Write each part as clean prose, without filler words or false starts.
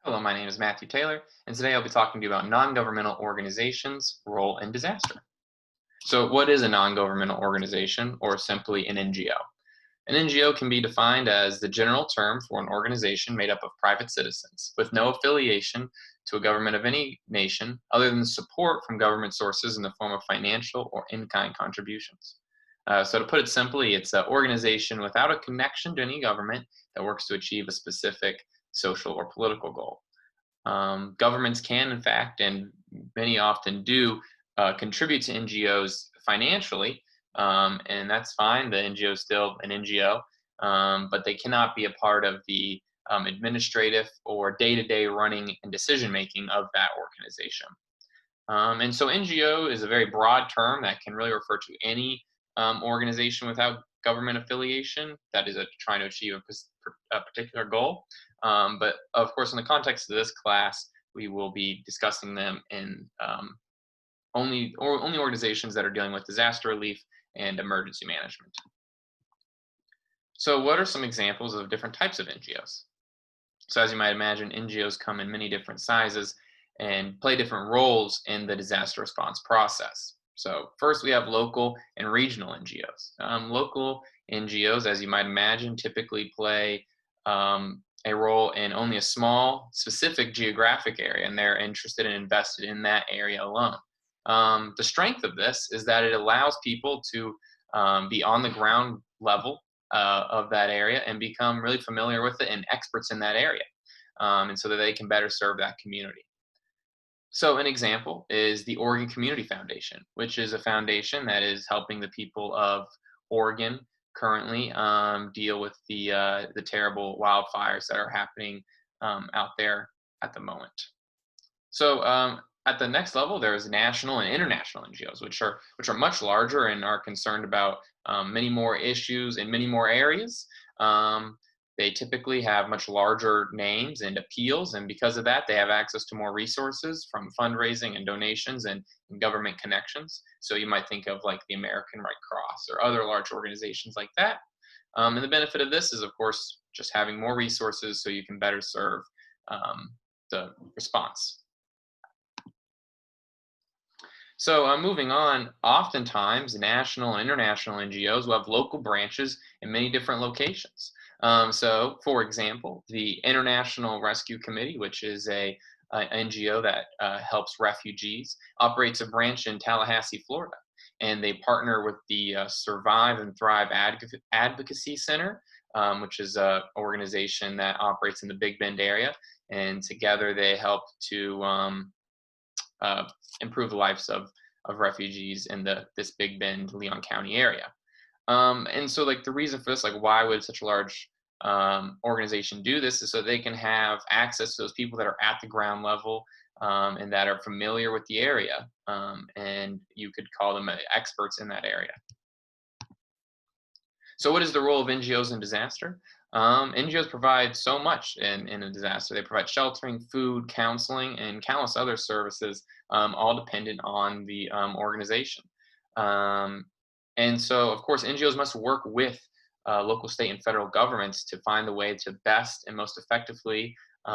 Hello, my name is Matthew Taylor, and today I'll be talking to you about non-governmental organizations' role in disaster. So, what is a non-governmental organization, or simply an NGO? An NGO can be defined as the general term for an organization made up of private citizens, with no affiliation to a government of any nation other than support from government sources in the form of financial or in-kind contributions. So, to put it simply, it's an organization without a connection to any government that works to achieve a specific social or political goal. Governments can, in fact, and many often do, contribute to NGOs financially, and that's fine. The NGO is still an NGO, but they cannot be a part of the administrative or day to day running and decision making of that organization. And so NGO is a very broad term that can really refer to any organization without government affiliation that is trying to achieve a particular goal. But of course, in the context of this class, we will be discussing them in only organizations that are dealing with disaster relief and emergency management. So, what are some examples of different types of NGOs? So, as you might imagine, NGOs come in many different sizes and play different roles in the disaster response process. So, first we have local and regional NGOs. Local NGOs, as you might imagine, typically play a role in only a small, specific geographic area, and they're interested and invested in that area alone. The strength of this is that it allows people to be on the ground level of that area and become really familiar with it and experts in that area, and so that they can better serve that community. So, an example is the Oregon Community Foundation, which is a foundation that is helping the people of Oregon currently deal with the terrible wildfires that are happening out there at the moment. So, at the next level, there's national and international NGOs, which are much larger and are concerned about many more issues in many more areas. They typically have much larger names and appeals, and because of that, they have access to more resources from fundraising and donations and government connections. So you might think of like the American Red Cross or other large organizations like that. And the benefit of this is, of course, just having more resources so you can better serve the response. So, moving on, oftentimes national and international NGOs will have local branches in many different locations. So, for example, the International Rescue Committee, which is a NGO that helps refugees, operates a branch in Tallahassee, Florida. And they partner with the Survive and Thrive Advocacy Center, which is an organization that operates in the Big Bend area. And together they help to uh, improve the lives of refugees in this Big Bend, Leon County area. And so, like the reason for this, like why would such a large organization do this, is so they can have access to those people that are at the ground level and that are familiar with the area, and you could call them experts in that area. So, what is the role of NGOs in disaster? NGOs provide so much in a disaster. They provide sheltering, food, counseling, and countless other services, all dependent on the organization. Um, and so, of course, NGOs must work with local, state, and federal governments to find the way to best and most effectively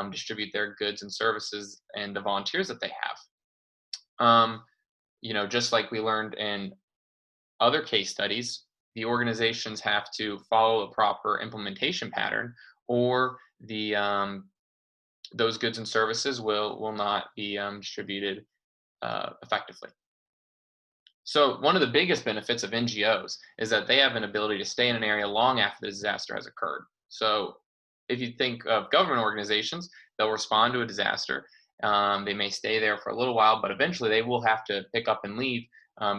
distribute their goods and services and the volunteers that they have. Just like we learned in other case studies, the organizations have to follow a proper implementation pattern, or the those goods and services will not be distributed effectively. So one of the biggest benefits of NGOs is that they have an ability to stay in an area long after the disaster has occurred. So if you think of government organizations, they'll respond to a disaster. They may stay there for a little while, but eventually they will have to pick up and leave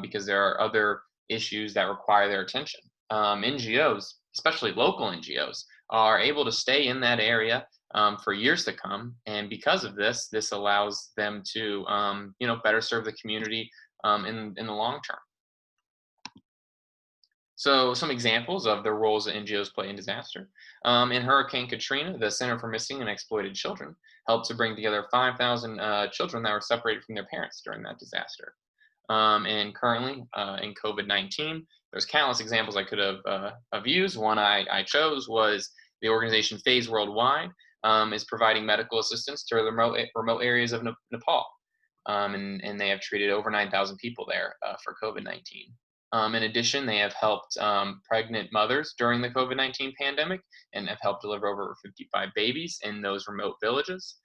because there are other issues that require their attention. NGOs, especially local NGOs, are able to stay in that area for years to come, and because of this, this allows them to, better serve the community in the long term. So, some examples of the roles that NGOs play in disaster. In Hurricane Katrina, the Center for Missing and Exploited Children helped to bring together 5,000 children that were separated from their parents during that disaster. And currently, in COVID-19, there's countless examples I could have used. One I chose was the organization Phase Worldwide, is providing medical assistance to the remote areas of Nepal. And they have treated over 9,000 people there for COVID-19. In addition, they have helped pregnant mothers during the COVID-19 pandemic and have helped deliver over 55 babies in those remote villages.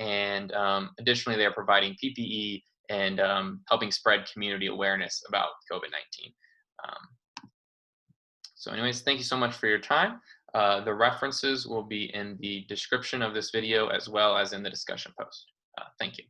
And additionally, they are providing PPE and helping spread community awareness about COVID-19. So anyways, thank you so much for your time. The references will be in the description of this video as well as in the discussion post. Thank you.